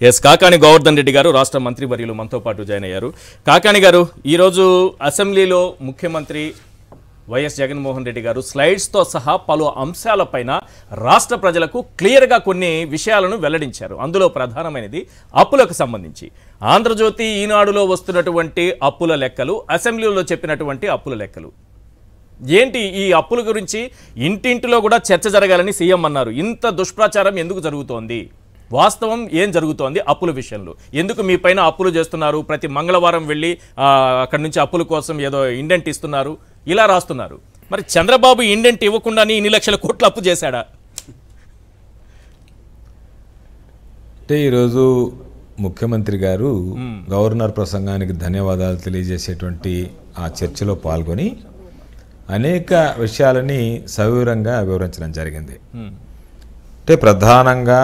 Yes Kakani Govardhan Reddy గారు రాష్ట్ర మంత్రి వర్యులు మనతో పాటు జాయిన్ అయ్యారు. కాకాని గారు, ఈరోజు అసెంబ్లీలో ముఖ్యమంత్రి వైఎస్ జగన్మోహన్ రెడ్డి గారు స్లైడ్స్తో సహా పలు అంశాలపైన రాష్ట్ర ప్రజలకు క్లియర్గా కొన్ని విషయాలను వెల్లడించారు. అందులో ప్రధానమైనది అప్పులకు సంబంధించి. ఆంధ్రజ్యోతి, ఈనాడులో వస్తున్నటువంటి అప్పుల లెక్కలు, అసెంబ్లీలో చెప్పినటువంటి అప్పుల లెక్కలు ఏంటి? ఈ అప్పుల గురించి ఇంటింటిలో కూడా చర్చ జరగాలని సీఎం అన్నారు. ఇంత దుష్ప్రచారం ఎందుకు జరుగుతోంది? వాస్తవం ఏం జరుగుతోంది అప్పుల విషయంలో? ఎందుకు మీ పైన అప్పులు చేస్తున్నారు? ప్రతి మంగళవారం వెళ్ళి అక్కడి నుంచి అప్పుల కోసం ఏదో ఇండెంట్ ఇస్తున్నారు, ఇలా రాస్తున్నారు. మరి చంద్రబాబు ఇండెంట్ ఇవ్వకుండానే ఇన్ని లక్షల కోట్ల అప్పు చేశాడా? అంటే ఈరోజు ముఖ్యమంత్రి గారు గవర్నర్ ప్రసంగానికి ధన్యవాదాలు తెలియజేసేటువంటి ఆ చర్చలో పాల్గొని అనేక విషయాలని సవివరంగా వివరించడం జరిగింది. అంటే ప్రధానంగా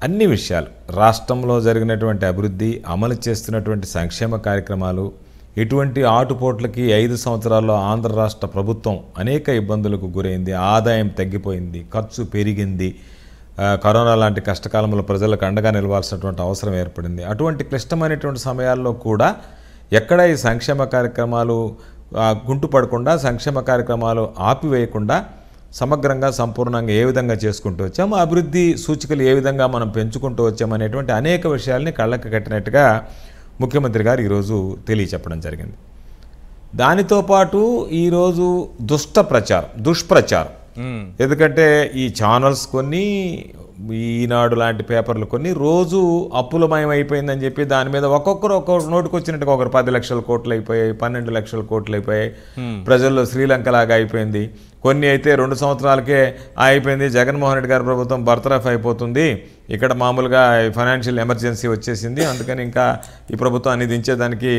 అన్ని విషయాలు, రాష్ట్రంలో జరిగినటువంటి అభివృద్ధి, అమలు చేస్తున్నటువంటి సంక్షేమ కార్యక్రమాలు, ఇటువంటి ఆటుపోట్లకి 5 సంవత్సరాల్లో ఆంధ్ర రాష్ట్ర ప్రభుత్వం అనేక ఇబ్బందులకు గురైంది, ఆదాయం తగ్గిపోయింది, ఖర్చు పెరిగింది, కరోనా లాంటి కష్టకాలంలో ప్రజలకు అండగా నిలవాల్సినటువంటి అవసరం ఏర్పడింది. అటువంటి క్లిష్టమైనటువంటి సమయాల్లో కూడా ఎక్కడ ఈ సంక్షేమ కార్యక్రమాలు గుంటుపడకుండా, సంక్షేమ కార్యక్రమాలు ఆపివేయకుండా సమగ్రంగా సంపూర్ణంగా ఏ విధంగా చేసుకుంటూ వచ్చాము, అభివృద్ధి సూచికలు ఏ విధంగా మనం పెంచుకుంటూ వచ్చామనేటువంటి అనేక విషయాల్ని కళ్ళకి కట్టినట్టుగా ముఖ్యమంత్రి గారు ఈరోజు తెలియచెప్పడం జరిగింది. దానితో పాటు ఈరోజు దుష్ప్రచారం, ఎందుకంటే ఈ ఛానల్స్ కొన్ని, ఈనాడు లాంటి పేపర్లు కొన్ని రోజు అప్పులమయం అయిపోయిందని చెప్పి దాని మీద ఒక్కొక్కరు నోటుకు వచ్చినట్టుగా ఒకరు 10 లక్షల కోట్లు అయిపోయాయి, 12 లక్షల కోట్లు అయిపోయాయి, ప్రజల్లో శ్రీలంక లాగా అయిపోయింది, కొన్ని అయితే 2 సంవత్సరాలకే అయిపోయింది, జగన్మోహన్ రెడ్డి గారి ప్రభుత్వం బర్తరఫ్ అయిపోతుంది, ఇక్కడ మామూలుగా ఫైనాన్షియల్ ఎమర్జెన్సీ వచ్చేసింది, అందుకని ఇంకా ఈ ప్రభుత్వాన్ని దించేదానికి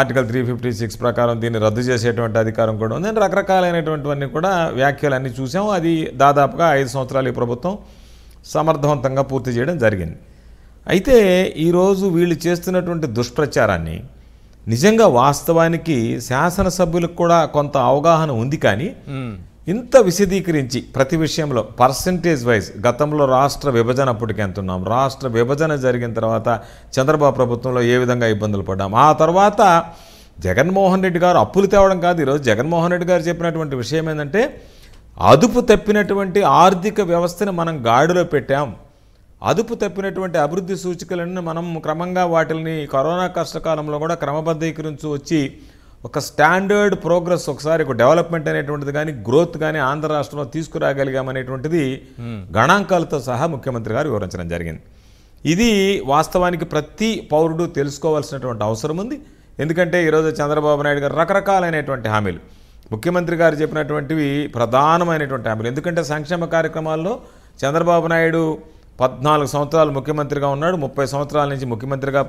ఆర్టికల్ 356 ప్రకారం దీన్ని రద్దు చేసేటువంటి అధికారం కూడా ఉంది అని రకరకాలైనటువంటివన్నీ కూడా వ్యాఖ్యలన్నీ చూసాం. అది దాదాపుగా 5 సంవత్సరాలు ఈ ప్రభుత్వం సమర్థవంతంగా పూర్తి చేయడం జరిగింది. అయితే ఈరోజు వీళ్ళు చేస్తున్నటువంటి దుష్ప్రచారాన్ని నిజంగా వాస్తవానికి శాసనసభ్యులకు కూడా కొంత అవగాహన ఉంది, కానీ ఇంత విశదీకరించి ప్రతి విషయంలో పర్సంటేజ్ వైజ్ గతంలో రాష్ట్ర విభజన అప్పటికి ఎంతున్నాం, రాష్ట్ర విభజన జరిగిన తర్వాత చంద్రబాబు ప్రభుత్వంలో ఏ విధంగా ఇబ్బందులు పడ్డాం, ఆ తర్వాత జగన్మోహన్ రెడ్డి గారు అప్పులు తేవడం కాదు, ఈరోజు జగన్మోహన్ రెడ్డి గారు చెప్పినటువంటి విషయం ఏంటంటే అదుపు తప్పినటువంటి ఆర్థిక వ్యవస్థను మనం గాడిలో పెట్టాం, అదుపు తప్పినటువంటి అభివృద్ధి సూచికలను మనం క్రమంగా వాటిని కరోనా కష్టకాలంలో కూడా క్రమబద్ధీకరించి వచ్చి ఒక స్టాండర్డ్ ప్రోగ్రెస్, ఒకసారి ఒక డెవలప్మెంట్ అనేటువంటిది కానీ గ్రోత్ కానీ ఆంధ్ర రాష్ట్రంలో తీసుకురాగలిగామనేటువంటిది గణాంకాలతో సహా ముఖ్యమంత్రి గారు వివరించడం జరిగింది. ఇది వాస్తవానికి ప్రతి పౌరుడు తెలుసుకోవాల్సినటువంటి అవసరం ఉంది. ఎందుకంటే ఈరోజు చంద్రబాబు నాయుడు గారు రకరకాలైనటువంటి హామీలు, ముఖ్యమంత్రి గారు చెప్పినటువంటివి ప్రధానమైనటువంటి హామీలు. ఎందుకంటే సంక్షేమ కార్యక్రమాల్లో చంద్రబాబు నాయుడు 14 సంవత్సరాలు ముఖ్యమంత్రిగా ఉన్నాడు, 30 సంవత్సరాల నుంచి ముఖ్యమంత్రిగా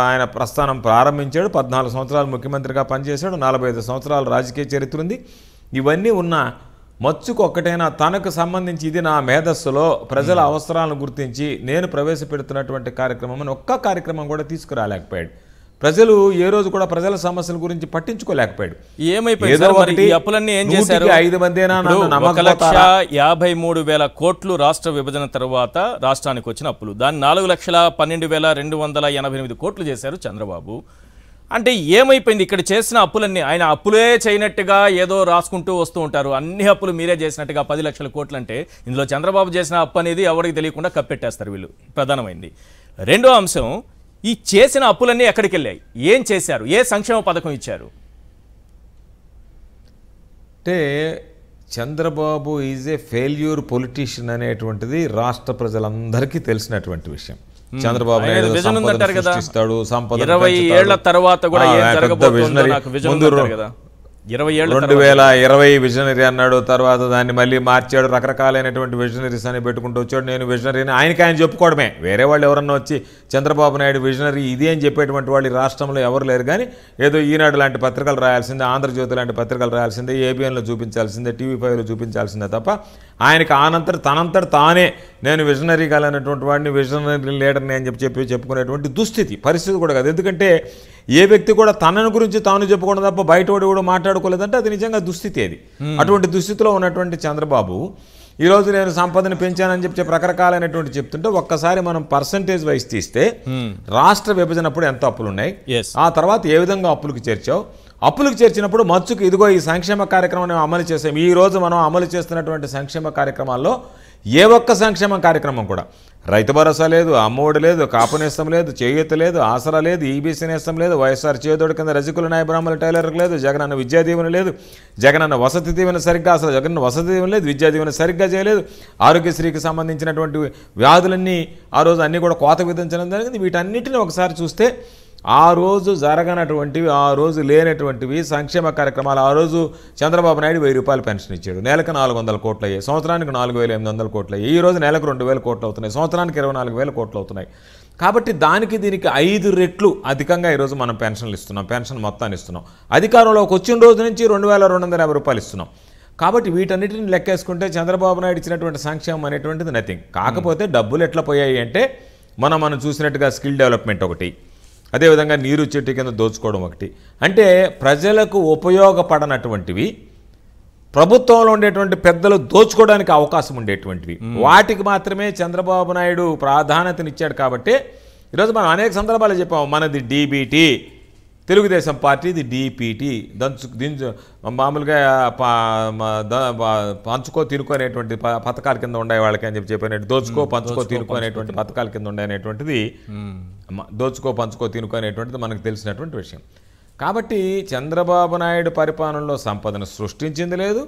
ఆయన ప్రస్థానం ప్రారంభించాడు, 14 సంవత్సరాలు ముఖ్యమంత్రిగా పనిచేశాడు, 45 సంవత్సరాల రాజకీయ చరిత్ర ఉంది. ఇవన్నీ ఉన్న మచ్చుకు ఒక్కటైనా తనకు సంబంధించి ఇది నా మేధస్సులో ప్రజల అవసరాలను గుర్తించి నేను ప్రవేశపెడుతున్నటువంటి కార్యక్రమం అని ఒక్క కార్యక్రమం కూడా తీసుకురాలేకపోయాడు. ప్రజలు ఏ రోజు కూడా ప్రజల సమస్యల గురించి పట్టించుకోలేకపోయాడు. ఏమైపోయింది? 1,53,000 కోట్లు రాష్ట్ర విభజన తర్వాత రాష్ట్రానికి వచ్చిన అప్పులు, దాన్ని 4,12,288 కోట్లు చేశారు చంద్రబాబు. అంటే ఏమైపోయింది? ఇక్కడ చేసిన అప్పులన్నీ ఆయన అప్పులే చేయనట్టుగా ఏదో రాసుకుంటూ వస్తూ ఉంటారు. అన్ని అప్పులు మీరే చేసినట్టుగా 10 లక్షల కోట్లు అంటే ఇందులో చంద్రబాబు చేసిన అప్పు అనేది ఎవరికి తెలియకుండా కప్పెట్టేస్తారు వీళ్ళు. ప్రధానమైంది. రెండో అంశం, ఈ చేసిన అప్పులన్నీ ఎక్కడికి వెళ్ళాయి? ఏం చేశారు? ఏ సంక్షేమ పథకం ఇచ్చారు? అంటే Chandrababu is a failure politician అనేటువంటిది రాష్ట్ర ప్రజలందరికీ తెలిసినటువంటి విషయం. చంద్రబాబు నాయుడు సృష్టిస్తాడు, సంపద 20 ఏళ్ల తర్వాత కూడా ఏం జరగబోతుందో నాకు విజన్ ఉంది కదా. 2020 విజనరీ అన్నాడు, తర్వాత దాన్ని మళ్ళీ మార్చాడు, రకరకాలైనటువంటి విజనరీస్ అని పెట్టుకుంటూ వచ్చాడు. నేను విజనరీని ఆయన చెప్పుకోవడమే, వేరే వాళ్ళు ఎవరన్నా వచ్చి చంద్రబాబు నాయుడు విజనరీ ఇది అని చెప్పేటువంటి వాళ్ళు రాష్ట్రంలో ఎవరు లేరు. కానీ ఏదో ఈనాడు లాంటి పత్రికలు రాయాల్సిందే, ఆంధ్రజ్యోతి లాంటి పత్రికలు రాయాల్సిందే, ఏబిఎన్లో చూపించాల్సిందే, టీవీ5లో చూపించాల్సిందే తప్ప ఆయనకి తనంతట తానే నేను విజనరీ కాలనేటువంటి వాడిని, విజనరీ లీడర్ని అని చెప్పుకునేటువంటి పరిస్థితి కూడా కాదు. ఎందుకంటే ఏ వ్యక్తి కూడా తనను గురించి తాను చెప్పుకోవడం తప్ప బయట కూడా మాట్లాడుకోలేదంటే అది నిజంగా దుస్థితి. అది అటువంటి దుస్థితిలో ఉన్నటువంటి చంద్రబాబు ఈరోజు నేను సంపదను పెంచానని చెప్పి రకరకాలైనటువంటి చెప్తుంటే ఒక్కసారి మనం పర్సంటేజ్ వైజ్ తీస్తే రాష్ట్ర విభజనప్పుడు ఎంత అప్పులు ఉన్నాయి, ఆ తర్వాత ఏ విధంగా అప్పులకు చేర్చావు, అప్పులకు చేర్చినప్పుడు మచ్చుకు ఇదిగో ఈ సంక్షేమ కార్యక్రమాన్ని అమలు చేసాం. ఈ రోజు మనం అమలు చేస్తున్నటువంటి సంక్షేమ కార్యక్రమాల్లో ఏ ఒక్క సంక్షేమ కార్యక్రమం కూడా రైతు భరోసా లేదు, అమ్మఒడి లేదు, కాపు నేస్తం లేదు, చేయూత లేదు, ఆసరా లేదు, ఈబీసీ నేస్తం లేదు, వైఎస్ఆర్ చేదోడు కింద రజకుల నాయ బ్రాహ్మణ టైలర్కి లేదు, జగనన్న విద్యా దీవెన లేదు, జగనన్న వసతి దీవెన సరిగ్గా అసలు జగనన్న వసతి దీవెన లేదు, విద్యా దీవెన సరిగ్గా చేయలేదు, ఆరోగ్యశ్రీకి సంబంధించినటువంటి వ్యాధులన్నీ ఆ రోజు అన్నీ కూడా కోత విధించడం జరిగింది. వీటన్నిటిని ఒకసారి చూస్తే ఆ రోజు జరగనటువంటివి, ఆ రోజు లేనటువంటివి సంక్షేమ కార్యక్రమాలు. ఆ రోజు చంద్రబాబు నాయుడు 1000 రూపాయలు పెన్షన్ ఇచ్చాడు, నెలకు 400 కోట్లు అయ్యాయి, సంవత్సరానికి 4800 కోట్లు అయ్యాయి, ఈ రోజు నెలకు 2000 కోట్లు అవుతున్నాయి, సంవత్సరానికి 24000 కోట్లు అవుతున్నాయి. కాబట్టి దానికి దీనికి 5 రెట్లు అధికంగా ఈరోజు మనం పెన్షన్లు ఇస్తున్నాం, పెన్షన్ మొత్తాన్ని ఇస్తున్నాం. అధికారంలోకి వచ్చిన రోజు నుంచి 2250 రూపాయలు ఇస్తున్నాం. కాబట్టి వీటన్నిటిని లెక్కేసుకుంటే చంద్రబాబు నాయుడు ఇచ్చినటువంటి సంక్షేమం అనేటువంటిది నథింగ్. కాకపోతే డబ్బులు ఎట్లా పోయాయి అంటే మనం చూసినట్టుగా స్కిల్ డెవలప్మెంట్ ఒకటి, అదేవిధంగా నీరు చెట్టు కింద దోచుకోవడం ఒకటి. అంటే ప్రజలకు ఉపయోగపడనటువంటివి, ప్రభుత్వంలో ఉండేటువంటి పెద్దలు దోచుకోవడానికి అవకాశం ఉండేటువంటివి, వాటికి మాత్రమే చంద్రబాబు నాయుడు ప్రాధాన్యతనిచ్చాడు. కాబట్టి ఈరోజు మనం అనేక సందర్భాలు చెప్పాము, మనది డీబీటీ, తెలుగుదేశం పార్టీది డీపీటీ, మామూలుగా పంచుకో తినుకునేటువంటి పథకాల కింద ఉండే వాళ్ళకి అని చెప్పినట్టు దోచుకో పంచుకో తినుకునేటువంటి పథకాల కింద ఉండేటువంటిది, దోచుకో పంచుకో తినుకునేటువంటిది మనకు తెలిసినటువంటి విషయం. కాబట్టి చంద్రబాబు నాయుడు పరిపాలనలో సంపదను సృష్టించింది లేదు,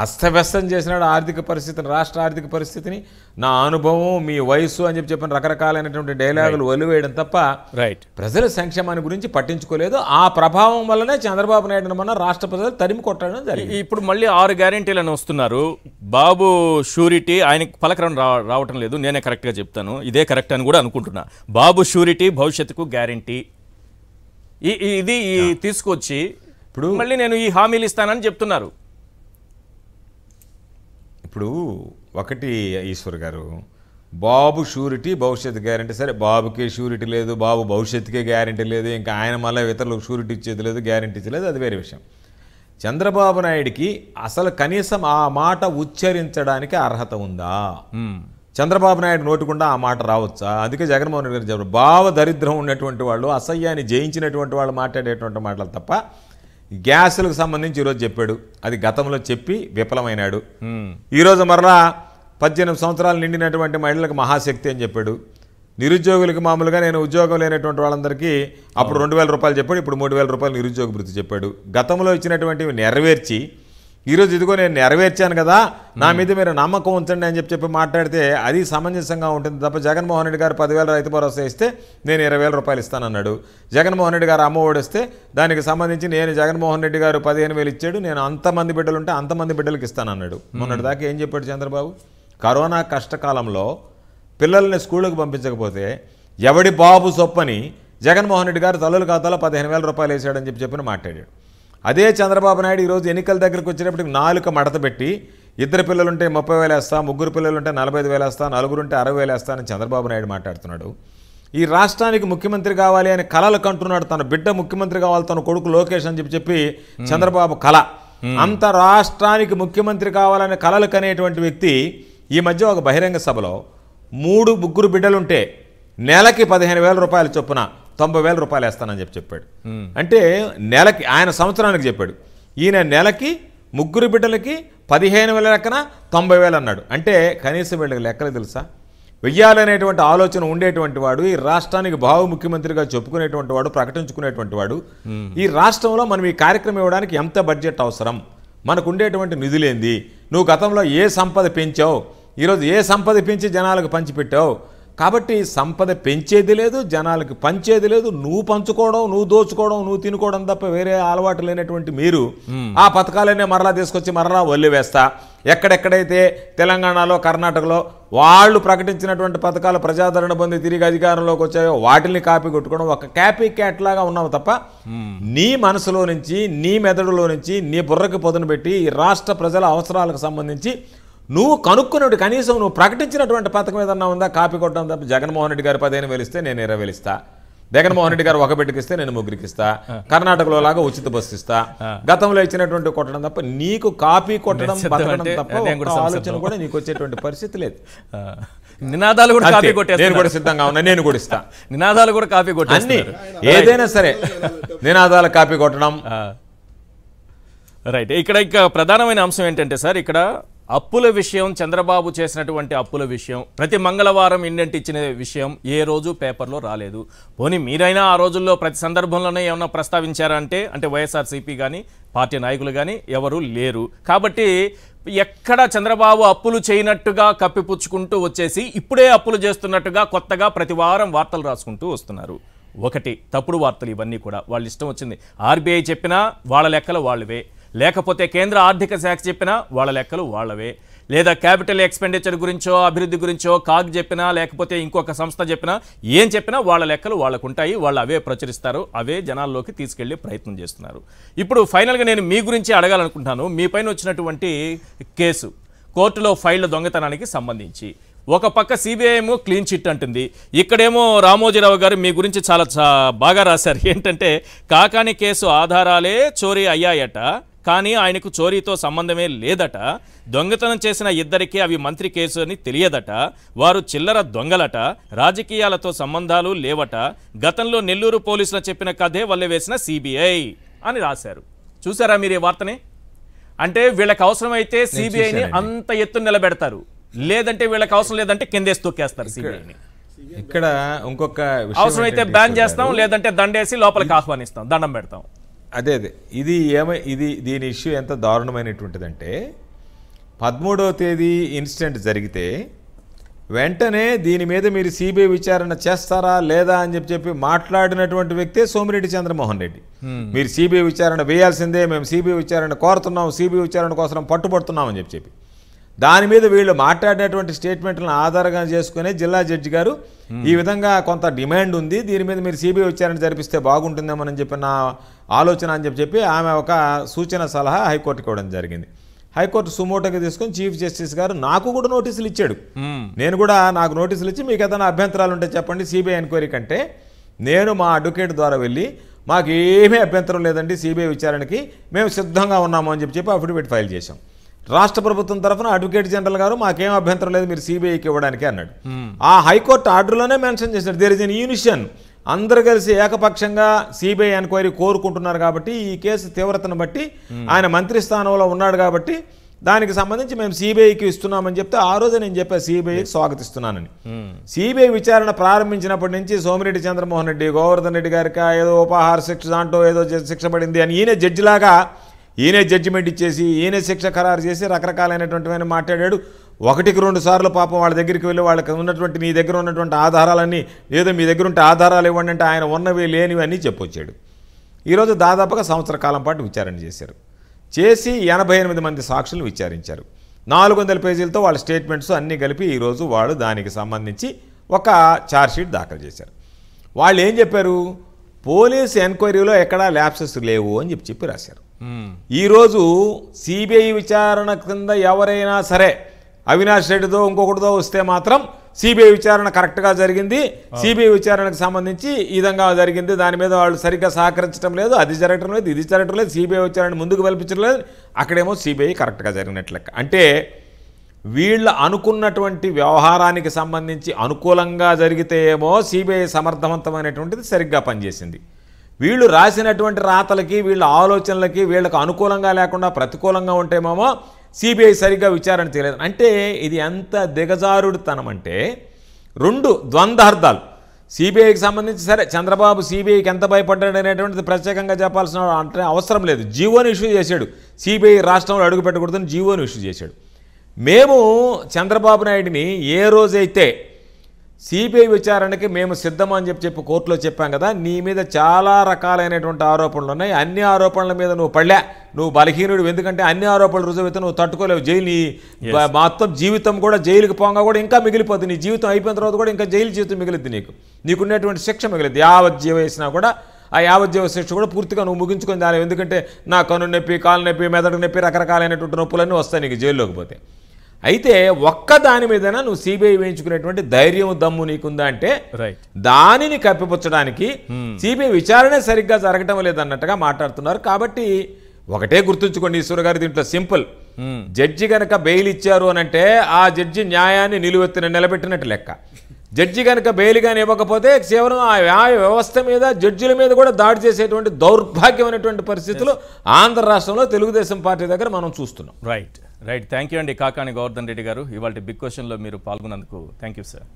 అస్తవ్యస్తం చేసినాడు ఆర్థిక పరిస్థితిని, రాష్ట్ర ఆర్థిక పరిస్థితిని. నా అనుభవం, మీ వయసు అని చెప్పిన రకరకాలైనటువంటి డైలాగులు వదిలివేయడం తప్ప ప్రజల సంక్షేమాన్ని గురించి పట్టించుకోలేదు. ఆ ప్రభావం వల్లనే చంద్రబాబు నాయుడు మన రాష్ట్ర ప్రజలు తరిమి కొట్టడం జరిగింది. ఇప్పుడు మళ్ళీ 6 గ్యారెంటీలను వస్తున్నారు. బాబు షూరిటీ ఆయనకి పలకరం రావటం లేదు, నేనే కరెక్ట్గా చెప్తాను, ఇదే కరెక్ట్ అని కూడా అనుకుంటున్నా. బాబు షూరిటీ, భవిష్యత్తుకు గ్యారెంటీ, ఇది తీసుకొచ్చి ఇప్పుడు మళ్ళీ నేను ఈ హామీలు ఇస్తానని చెప్తున్నారు. ఇప్పుడు ఒకటి ఈశ్వర్ గారు, బాబు షూరిటీ, భవిష్యత్తు గ్యారెంటీ. సరే, బాబుకే షూరిటీ లేదు, బాబు భవిష్యత్తుకే గ్యారెంటీ లేదు, ఇంకా ఆయన మళ్ళీ ఇతరులకు షూరిటీ ఇచ్చేది లేదు, గ్యారెంటీ ఇచ్చేది, అది వేరే విషయం. చంద్రబాబు నాయుడికి అసలు కనీసం ఆ మాట ఉచ్చరించడానికి అర్హత ఉందా? చంద్రబాబు నాయుడు నోటికుండా ఆ మాట రావచ్చా? అందుకే జగన్మోహన్ రెడ్డి గారు చెప్పారు, భావ దరిద్రం ఉన్నటువంటి వాళ్ళు, అసహ్యాన్ని జయించినటువంటి వాళ్ళు మాట్లాడేటువంటి మాటలు తప్ప. గ్యాసులకు సంబంధించి ఈరోజు చెప్పాడు, అది గతంలో చెప్పి విఫలమైనాడు. ఈరోజు మరలా 18 సంవత్సరాలు నిండినటువంటి మహిళలకు మహాశక్తి అని చెప్పాడు. నిరుద్యోగులకి మామూలుగా నేను ఉద్యోగం లేనటువంటి వాళ్ళందరికీ అప్పుడు 2000 రూపాయలు చెప్పాడు, ఇప్పుడు 3000 రూపాయలు నిరుద్యోగ భృతి చెప్పాడు. గతంలో ఇచ్చినటువంటివి నెరవేర్చి ఈరోజు ఇదిగో నేను నెరవేర్చాను కదా, నా మీద మీరు నమ్మకం ఉంచండి అని చెప్పి మాట్లాడితే అది సమంజసంగా ఉంటుంది తప్ప, జగన్మోహన్ రెడ్డి గారు 10,000 రైతు భరోసా ఇస్తే నేను 20,000 రూపాయలు ఇస్తానన్నాడు. జగన్మోహన్ రెడ్డి గారు అమ్మ ఓడిస్తే దానికి సంబంధించి నేను జగన్మోహన్ రెడ్డి గారు 15,000 ఇచ్చాడు, నేను అంతమంది బిడ్డలుంటే అంతమంది బిడ్డలకు ఇస్తానన్నాడు. మొన్నటి దాకా ఏం చెప్పాడు చంద్రబాబు? కరోనా కష్టకాలంలో పిల్లల్ని స్కూళ్ళకు పంపించకపోతే ఎవడి బాబు సొప్పని జగన్మోహన్ రెడ్డి గారు తల్లుల ఖాతాలో 15,000 రూపాయలు వేసాడని చెప్పి మాట్లాడాడు. అదే చంద్రబాబు నాయుడు ఈరోజు ఎన్నికల దగ్గరికి వచ్చేటప్పటికి 4 మడత పెట్టి, 2 పిల్లలుంటే 30,000 వేస్తా, 3 పిల్లలుంటే 45,000 వేస్తా, 4 ఉంటే 60,000 వేస్తా అని చంద్రబాబు నాయుడు మాట్లాడుతున్నాడు. ఈ రాష్ట్రానికి ముఖ్యమంత్రి కావాలి అని కలలు కంటున్నాడు. తన బిడ్డ ముఖ్యమంత్రి కావాలి, తన కొడుకు లోకేష్ అని చెప్పి చంద్రబాబు కళ. అంత రాష్ట్రానికి ముఖ్యమంత్రి కావాలని కలలు కనేటువంటి వ్యక్తి ఈ మధ్య ఒక బహిరంగ సభలో 3 బిడ్డలుంటే నెలకి 15,000 రూపాయలు చొప్పున 90,000 రూపాయలు వేస్తానని చెప్పాడు. అంటే నెలకి, ఆయన సంవత్సరానికి చెప్పాడు, ఈయన నెలకి 3 బిడ్డలకి 15,000 లెక్కన 90,000 అన్నాడు. అంటే కనీసం వీళ్ళకి లెక్కలు తెలుసా? వెయ్యాలనేటువంటి ఆలోచన ఉండేటువంటి వాడు, ఈ రాష్ట్రానికి భావ ముఖ్యమంత్రిగా చెప్పుకునేటువంటి వాడు, ప్రకటించుకునేటువంటి వాడు, ఈ రాష్ట్రంలో మనం ఈ కార్యక్రమం ఇవ్వడానికి ఎంత బడ్జెట్ అవసరం, మనకు ఉండేటువంటి నిధులేంది, నువ్వు గతంలో ఏ సంపద పెంచావు, ఈరోజు ఏ సంపద పెంచి జనాలకు పంచిపెట్టావు. కాబట్టి సంపద పెంచేది లేదు, జనాలకు పంచేది లేదు, నువ్వు పంచుకోవడం, నువ్వు దోచుకోవడం, నువ్వు తినుకోవడం తప్ప వేరే అలవాటు లేనటువంటి మీరు ఆ పథకాలనే మరలా తీసుకొచ్చి మరలా వదిలివేస్తా, ఎక్కడెక్కడైతే తెలంగాణలో, కర్ణాటకలో వాళ్ళు ప్రకటించినటువంటి పథకాలు ప్రజాదరణ పొంది తిరిగి అధికారంలోకి వచ్చాయో వాటిని కాపీ కొట్టుకోవడం, ఒక కాపీ క్యాట్ లాగా ఉన్నావు తప్ప నీ మనసులో నుంచి, నీ మెదడులో నుంచి, నీ బుర్రకి పొదను పెట్టి ఈ రాష్ట్ర ప్రజల అవసరాలకు సంబంధించి నువ్వు కనుక్కున్నాడు, కనీసం నువ్వు ప్రకటించినటువంటి పథకం ఏదన్నా ఉందా? కాపీ కొట్టడం తప్ప. జగన్మోహన్ రెడ్డి గారు 15,000 ఇస్తే నేను 20,000 ఇస్తా, జగన్మోహన్ రెడ్డి గారు ఒక బిడ్డకి ఇస్తే నేను ముగ్గురికి ఇస్తా, కర్ణాటకలో లాగా ఉచిత బస్సు ఇస్తా, గతంలో ఇచ్చినటువంటి కొట్టడం తప్ప నీకు కాపీ కొట్టడం బతకడం తప్ప ఒక ఆలోచన కూడా నీకు వచ్చేటువంటి పరిస్థితి లేదు. నినాదాలు కూడా కాపీ కొట్టేస్తారు. నేను కూడా సిద్ధంగా ఉన్నా, నేను కూడా ఇస్తా. నినాదాలు కూడా కాపీ కొట్టేస్తారు. అన్ని ఏదైనా సరే నినాదాలు కాపీ కొట్టడం. రైట్. ఇక్కడ ఇంకా ప్రధానమైన అంశం ఏంటంటే సార్, ఇక్కడ అప్పుల విషయం, చంద్రబాబు చేసినటువంటి అప్పుల విషయం ప్రతి మంగళవారం ఇండెంట్ ఇచ్చిన విషయం ఏ రోజు పేపర్లో రాలేదు. పోనీ మీరైనా ఆ రోజుల్లో ప్రతి సందర్భంలోనే ఏమన్నా ప్రస్తావించారా అంటే వైఎస్ఆర్సీపీ కానీ పార్టీ నాయకులు కానీ ఎవరు లేరు. కాబట్టి ఎక్కడ చంద్రబాబు అప్పులు చేయనట్టుగా కప్పిపుచ్చుకుంటూ వచ్చేసి ఇప్పుడే అప్పులు చేస్తున్నట్టుగా కొత్తగా ప్రతి వారం వార్తలు రాసుకుంటూ వస్తున్నారు. ఒకటి తప్పుడు వార్తలు ఇవన్నీ కూడా, వాళ్ళు ఇష్టం వచ్చింది. ఆర్బీఐ చెప్పినా వాళ్ళ లెక్కలు వాళ్ళవే, లేకపోతే కేంద్ర ఆర్థిక శాఖ చెప్పినా వాళ్ళ లెక్కలు వాళ్ళవే, లేదా క్యాపిటల్ ఎక్స్పెండిచర్ గురించో అభివృద్ధి గురించో కాగ్ చెప్పినా లేకపోతే ఇంకొక సంస్థ చెప్పినా ఏం చెప్పినా వాళ్ళ లెక్కలు వాళ్ళకు ఉంటాయి. వాళ్ళు అవే ప్రచురిస్తారు, అవే జనాల్లోకి తీసుకెళ్లే ప్రయత్నం చేస్తున్నారు. ఇప్పుడు ఫైనల్గా నేను మీ గురించి అడగాలనుకుంటున్నాను. మీ పైన వచ్చినటువంటి కేసు కోర్టులో ఫైళ్ల దొంగతనానికి సంబంధించి ఒక పక్క సిబిఐ ఏమో క్లీన్ చిట్ అంటుంది, ఇక్కడేమో రామోజీరావు గారు మీ గురించి చాలా బాగా రాశారు. ఏంటంటే కాకాని కేసు ఆధారాలే చోరీ అయ్యాయట, కానీ ఆయనకు చోరీతో సంబంధమే లేదట, దొంగతనం చేసిన ఇద్దరికీ అవి మంత్రి కేసు అని తెలియదట, వారు చిల్లర దొంగలట, రాజకీయాలతో సంబంధాలు లేవట, గతంలో నెల్లూరు పోలీసులు చెప్పిన కథే వల్లెవేసిన సిబిఐ అని రాశారు. చూసారా మీరు ఈ వార్తని? అంటే వీళ్ళకి అవసరమైతే సిబిఐని అంత ఎత్తు నిలబెడతారు, లేదంటే వీళ్ళకి అవసరం లేదంటే కిందేసి తొక్కేస్తారు సిబిఐని. ఇక్కడ ఇంకొక అవసరమైతే బ్యాన్ చేస్తాం, లేదంటే దండేసి లోపలికి ఆహ్వానిస్తాం, దండం పెడతాం. అదే దీని ఇష్యూ ఎంత దారుణమైనటువంటిదంటే 13వ తేదీ ఇన్సిడెంట్ జరిగితే వెంటనే దీని మీద మీరు సిబిఐ విచారణ చేస్తారా లేదా అని చెప్పి మాట్లాడినటువంటి వ్యక్తే సోమిరెడ్డి చంద్రమోహన్ రెడ్డి. మీరు సిబిఐ విచారణ వేయాల్సిందే, మేము సిబిఐ విచారణ కోరుతున్నాం, సిబిఐ విచారణ కోసం పట్టుబడుతున్నాం అని చెప్పి దాని మీద వీళ్ళు మాట్లాడినటువంటి స్టేట్మెంట్లను ఆధారంగా చేసుకునే జిల్లా జడ్జి గారు ఈ విధంగా కొంత డిమాండ్ ఉంది, దీని మీద మీరు సిబిఐ విచారణ జరిపిస్తే బాగుంటుందేమని చెప్పి నా ఆలోచన అని చెప్పి ఆమె ఒక సూచన సలహా హైకోర్టుకి ఇవ్వడం జరిగింది. హైకోర్టు సుమోటోగా తీసుకొని చీఫ్ జస్టిస్ గారు నాకు కూడా నోటీసులు ఇచ్చాడు. నేను కూడా నాకు నోటీసులు ఇచ్చి మీకు ఏదైనా అభ్యంతరాలు ఉంటే చెప్పండి, సిబిఐ ఎంక్వైరీ కంటే నేను మా అడ్వకేట్ ద్వారా వెళ్ళి మాకు ఏమీ అభ్యంతరం లేదండి, సిబిఐ విచారణకి మేము సిద్ధంగా ఉన్నాము అని చెప్పి అఫిడవిట్ ఫైల్ చేశాం. రాష్ట్ర ప్రభుత్వం తరఫున అడ్వకేట్ జనరల్ గారు మాకేం అభ్యంతరం లేదు మీరు సిబిఐకి ఇవ్వడానికి అన్నాడు. ఆ హైకోర్టు ఆర్డర్లోనే మెన్షన్ చేశాడు దేర్ ఇస్ ఎన్ యూనిషన్, అందరూ కలిసి ఏకపక్షంగా సిబిఐ ఎంక్వైరీ కోరుకుంటున్నారు కాబట్టి ఈ కేసు తీవ్రతను బట్టి ఆయన మంత్రి స్థానంలో ఉన్నాడు కాబట్టి దానికి సంబంధించి మేము సిబిఐకి ఇస్తున్నామని చెప్తే ఆ రోజు నేను చెప్పా సిబిఐకి స్వాగతిస్తున్నానని. సిబిఐ విచారణ ప్రారంభించినప్పటి నుంచి సోమిరెడ్డి చంద్రమోహన్ రెడ్డి, గోవర్ధన్ రెడ్డి గారికి ఏదో ఉపహార శిక్ష దాంట్లో ఏదో శిక్ష పడింది అని ఈయన జడ్జిలాగా ఈయనే జడ్జిమెంట్ ఇచ్చేసి ఈయనే శిక్ష ఖరారు చేసి రకరకాలైనటువంటివన్నీ మాట్లాడాడు. 1-2 సార్లు పాపం వాళ్ళ దగ్గరికి వెళ్ళి వాళ్ళకి ఉన్నటువంటి నీ దగ్గర ఉన్నటువంటి ఆధారాలన్నీ ఏదో మీ దగ్గర ఉంటే ఆధారాలు ఇవ్వండి అంటే ఆయన ఉన్నవి లేనివి అన్నీ చెప్పొచ్చాడు. ఈరోజు దాదాపుగా సంవత్సర కాలం పాటు విచారణ చేశారు. చేసి 88 మంది సాక్షులను విచారించారు. 400 పేజీలతో వాళ్ళ స్టేట్మెంట్స్ అన్నీ కలిపి ఈరోజు వాళ్ళు దానికి సంబంధించి ఒక ఛార్జ్షీట్ దాఖలు చేశారు. వాళ్ళు ఏం చెప్పారు, పోలీస్ ఎంక్వైరీలో ఎక్కడా ల్యాప్సెస్ లేవు అని చెప్పి రాశారు. ఈరోజు సిబిఐ విచారణ కింద ఎవరైనా సరే అవినాష్ రెడ్డితో ఇంకొకటితో వస్తే మాత్రం సిబిఐ విచారణ కరెక్ట్గా జరిగింది, సిబిఐ విచారణకు సంబంధించి ఈ విధంగా జరిగింది, దాని మీద వాళ్ళు సరిగ్గా సహకరించడం లేదు, అది జరగటం లేదు, ఇది జరగటం లేదు, సిబిఐ విచారణ ముందుకు వెల్పించడం లేదు, అక్కడేమో సిబిఐ కరెక్ట్గా జరిగినట్లు లెక్క. అంటే వీళ్ళు అనుకున్నటువంటి వ్యవహారానికి సంబంధించి అనుకూలంగా జరిగితే ఏమో సిబిఐ సమర్థవంతమైనటువంటిది సరిగ్గా పనిచేసింది, వీళ్ళు రాసినటువంటి రాతలకి వీళ్ళ ఆలోచనలకి వీళ్ళకు అనుకూలంగా లేకుండా ప్రతికూలంగా ఉంటేమో సిబిఐ సరిగ్గా విచారణ చేయలేదు. అంటే ఇది ఎంత దిగజారుడుతనం అంటే 2 ద్వంద్వార్థాలు. సిబిఐకి సంబంధించి సరే చంద్రబాబు సిబిఐకి ఎంత భయపడ్డాడు అనేటువంటిది ప్రత్యేకంగా చెప్పాల్సిన అంటే అవసరం లేదు. జీవోని ఇష్యూ చేశాడు, సిబిఐ రాష్ట్రంలో అడుగు పెట్టకూడదని జీవోని ఇష్యూ చేశాడు. మేము చంద్రబాబు నాయుడిని ఏ రోజైతే సిబిఐ విచారణకి మేము సిద్ధం అని చెప్పి కోర్టులో చెప్పాం కదా, నీ మీద చాలా రకాలైనటువంటి ఆరోపణలు ఉన్నాయి, అన్ని ఆరోపణల మీద నువ్వు పడలే, నువ్వు బలహీనుడు, ఎందుకంటే అన్ని ఆరోపణలు రుజువైతే నువ్వు తట్టుకోలేవు, జైలు మొత్తం జీవితం కూడా జైలుకి పోగా కూడా ఇంకా మిగిలిపోతుంది, నీ జీవితం అయిపోయిన తర్వాత కూడా ఇంకా జైలు జీవితం మిగిలిద్ది, నీకున్నటువంటి శిక్ష మిగిలిద్ది, యావజ్జీవ వేసినా కూడా ఆ యావజ్జీవ శిక్ష కూడా పూర్తిగా నువ్వు ముగించుకొని దాని, ఎందుకంటే నా కన్ను నొప్పి, కాలు నొప్పి, మెదడు నొప్పి, రకరకాలైనటువంటి నొప్పులన్నీ వస్తాయి నీకు జైల్లోకి పోతే. అయితే ఒక్క దాని మీదైనా నువ్వు సిబిఐ వేయించుకునేటువంటి ధైర్యం దమ్ము నీకుందా అంటే రైట్. దానిని కప్పిపుచ్చడానికి సిబిఐ విచారణే సరిగ్గా జరగటం లేదన్నట్టుగా మాట్లాడుతున్నారు. కాబట్టి ఒకటే గుర్తుంచుకోండి ఈశ్వర్ గారు, దీంట్లో సింపుల్. జడ్జి గనక బెయిల్ ఇచ్చారు అని అంటే ఆ జడ్జి న్యాయాన్ని నిలువెత్తిన నిలబెట్టినట్టు లెక్క. జడ్జి కనుక బెయిల్ కానీ ఇవ్వకపోతే కేవలం ఆ న్యాయ వ్యవస్థ మీద, జడ్జిల మీద కూడా దాడి చేసేటువంటి దౌర్భాగ్యమైనటువంటి పరిస్థితులు ఆంధ్ర రాష్ట్రంలో తెలుగుదేశం పార్టీ దగ్గర మనం చూస్తున్నాం. రైట్. థ్యాంక్ యూ అండి కాకాని గోవర్ధన్ రెడ్డి గారు. ఇవాళ బిగ్ క్వశ్చన్లో మీరు పాల్గొన్నందుకు థ్యాంక్ యూ సార్.